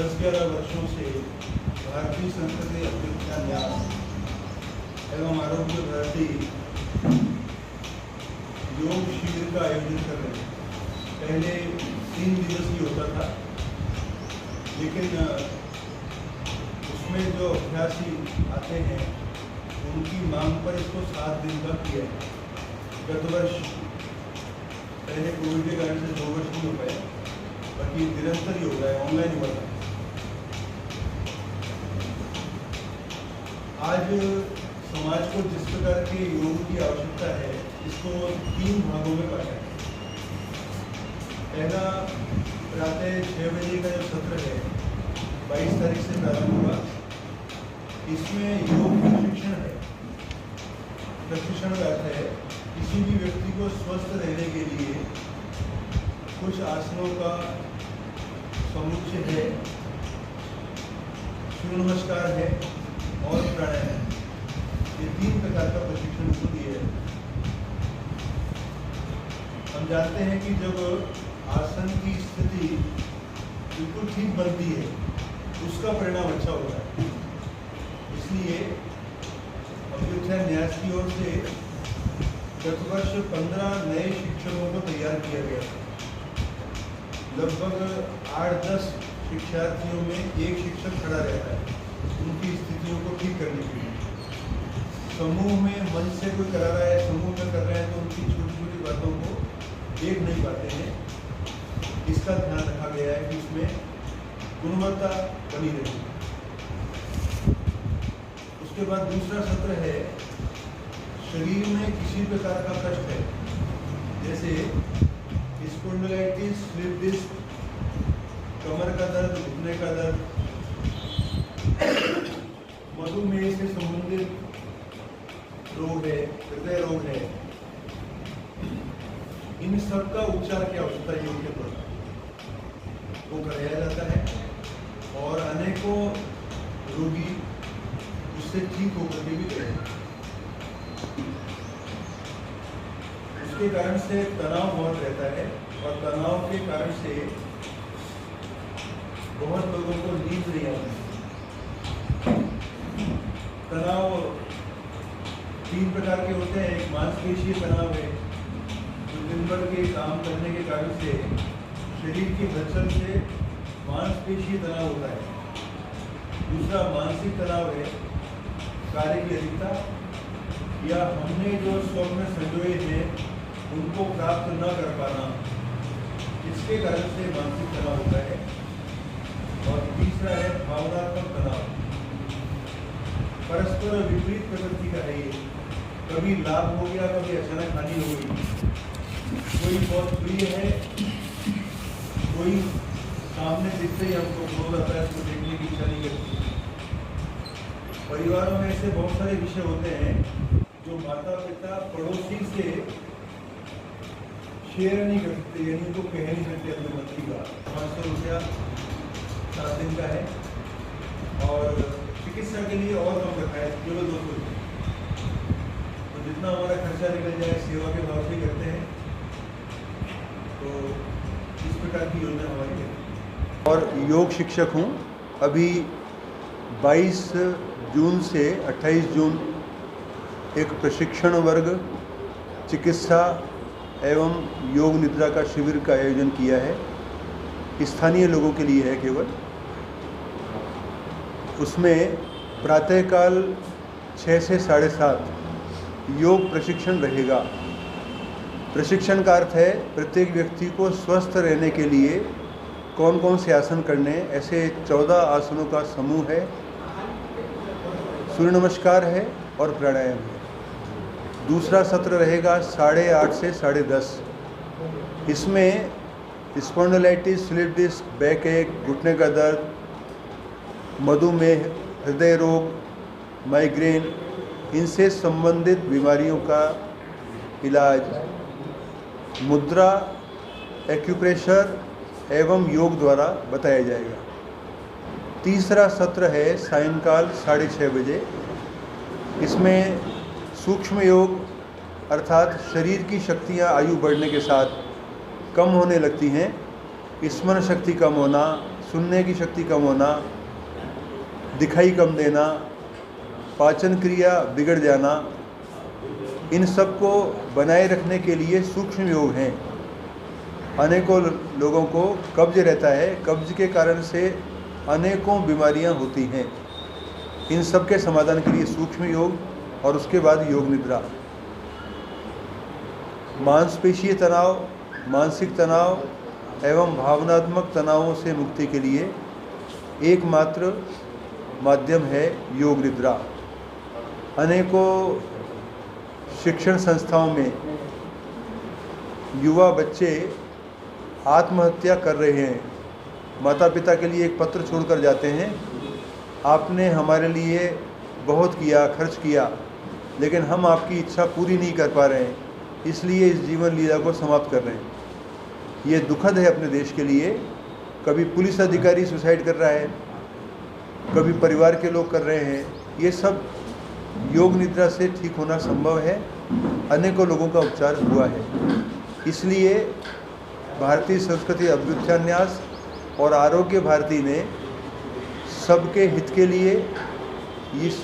10-11 वर्षों से भारतीय संसदीय अपेक्षा न्यास एवं आरोग्य भारती योग शिविर का आयोजन कर रहे हैं। पहले 3 दिवसीय होता था, लेकिन उसमें जो अभ्यासी आते हैं उनकी मांग पर इसको 7 दिन का किया है। गत वर्ष पहले कोविड के कारण से 2 वर्ष नहीं हो पाए, बाकी निरंतर ही हो रहा है, ऑनलाइन हुआ था। आज समाज को जिस प्रकार के योग की आवश्यकता है, इसको 3 भागों में बांटा है। पहला प्रातः 6 बजे का जो सत्र है 22 तारीख से प्रारंभ हुआ। इसमें योग प्रशिक्षण है। प्रशिक्षण का अर्थ है किसी भी व्यक्ति को स्वस्थ रहने के लिए कुछ आसनों का समुच्चय है, सूर्य नमस्कार है और प्राणायाम है। ये 3 प्रकार का प्रशिक्षण उसको दिया है। हम जानते हैं कि जब आसन की स्थिति बिल्कुल ठीक बनती है, उसका परिणाम अच्छा होता है। इसलिए अपेक्षा न्यास की ओर से गत वर्ष 15 नए शिक्षकों को तैयार किया गया था। लगभग 8-10 शिक्षार्थियों में एक शिक्षक खड़ा रहता है उनकी स्थितियों को ठीक करने के लिए। समूह में मन से कोई करा रहा है, समूह में कर रहे हैं, तो उनकी छोटी छोटी बातों को देख नहीं पाते हैं। इसका ध्यान रखा गया है कि इसमें गुणवत्ता बनी रहे। उसके बाद दूसरा सत्र है, शरीर में किसी प्रकार का कष्ट है, जैसे स्पॉन्डिलाइटिस, स्लिप डिस्क, कमर का दर्द, घुटने का दर्द, मधुमेह से संबंधित रोग है, हृदय रोग है, इन सब का उपचार की आवश्यकता योग के द्वारा वो कराया जाता है और अनेकों रोगी उससे ठीक होकर के भी गए। उसके कारण से तनाव बहुत रहता है और तनाव के कारण से बहुत लोगों को नींद नहीं आती। तनाव 3 प्रकार के होते हैं। एक मांसपेशीय तनाव है, जो दिन भर के काम करने के कारण से शरीर की हलचल से मांसपेशीय तनाव होता है। दूसरा मानसिक तनाव है, कार्य की अधिकता या हमने जो स्वप्न संजोए हैं उनको प्राप्त न कर पाना, इसके कारण से मानसिक तनाव होता है। और तीसरा है भावनात्मक तनाव, परस्पर विपरीत प्रकृति का है ये। कभी लाभ हो गया, कभी अचानक हानि हो गई। कोई बहुत प्रिय है, कोई सामने दिखते ही हमको क्रोध आता है, उसको देखने की इच्छा नहीं करती। परिवारों में ऐसे बहुत सारे विषय होते हैं जो माता पिता पड़ोसी से शेयर नहीं कर सकते, यानी उनको कह नहीं सकते अपने बच्ची का। 500 रुपया 7 दिन का है और चिकित्सा के लिए और कम रखा है, केवल 200 रुपये। तो जितना हमारा खर्चा निकल जाए सेवा के भाव से करते हैं, तो इस प्रकार की योजना हमारी है। और योग शिक्षक हूँ। अभी 22 जून से 28 जून एक प्रशिक्षण वर्ग चिकित्सा एवं योग निद्रा का शिविर का आयोजन किया है। स्थानीय लोगों के लिए है केवल। उसमें प्रातःकाल 6 से 7:30 योग प्रशिक्षण रहेगा। प्रशिक्षण का अर्थ है प्रत्येक व्यक्ति को स्वस्थ रहने के लिए कौन कौन से आसन करने। ऐसे 14 आसनों का समूह है, सूर्य नमस्कार है और प्राणायाम है। दूसरा सत्र रहेगा 8:30 से 10:30। इसमें स्पॉन्डिलाइटिस, स्लिप डिस्क, बैक एक, घुटने का दर्द, मधुमेह, हृदय रोग, माइग्रेन, इनसे संबंधित बीमारियों का इलाज मुद्रा, एक्यूप्रेशर एवं योग द्वारा बताया जाएगा। तीसरा सत्र है सायंकाल 6:30 बजे। इसमें सूक्ष्म योग अर्थात शरीर की शक्तियाँ आयु बढ़ने के साथ कम होने लगती हैं। स्मरण शक्ति कम होना, सुनने की शक्ति कम होना, दिखाई कम देना, पाचन क्रिया बिगड़ जाना, इन सब को बनाए रखने के लिए सूक्ष्म योग हैं। अनेकों लोगों को कब्ज रहता है, कब्ज के कारण से अनेकों बीमारियां होती हैं। इन सब के समाधान के लिए सूक्ष्म योग और उसके बाद योग निद्रा। मांसपेशीय तनाव, मानसिक तनाव एवं भावनात्मक तनावों से मुक्ति के लिए एकमात्र माध्यम है योग निद्रा। अनेकों शिक्षण संस्थाओं में युवा बच्चे आत्महत्या कर रहे हैं। माता पिता के लिए एक पत्र छोड़कर जाते हैं, आपने हमारे लिए बहुत किया, खर्च किया, लेकिन हम आपकी इच्छा पूरी नहीं कर पा रहे हैं, इसलिए इस जीवन लीला को समाप्त कर रहे हैं। ये दुखद है अपने देश के लिए। कभी पुलिस अधिकारी सुसाइड कर रहा है, कभी परिवार के लोग कर रहे हैं। ये सब योग निद्रा से ठीक होना संभव है। अनेकों लोगों का उपचार हुआ है। इसलिए भारतीय संस्कृति अभ्युत्थान्यास और आरोग्य भारती ने सबके हित के लिए इस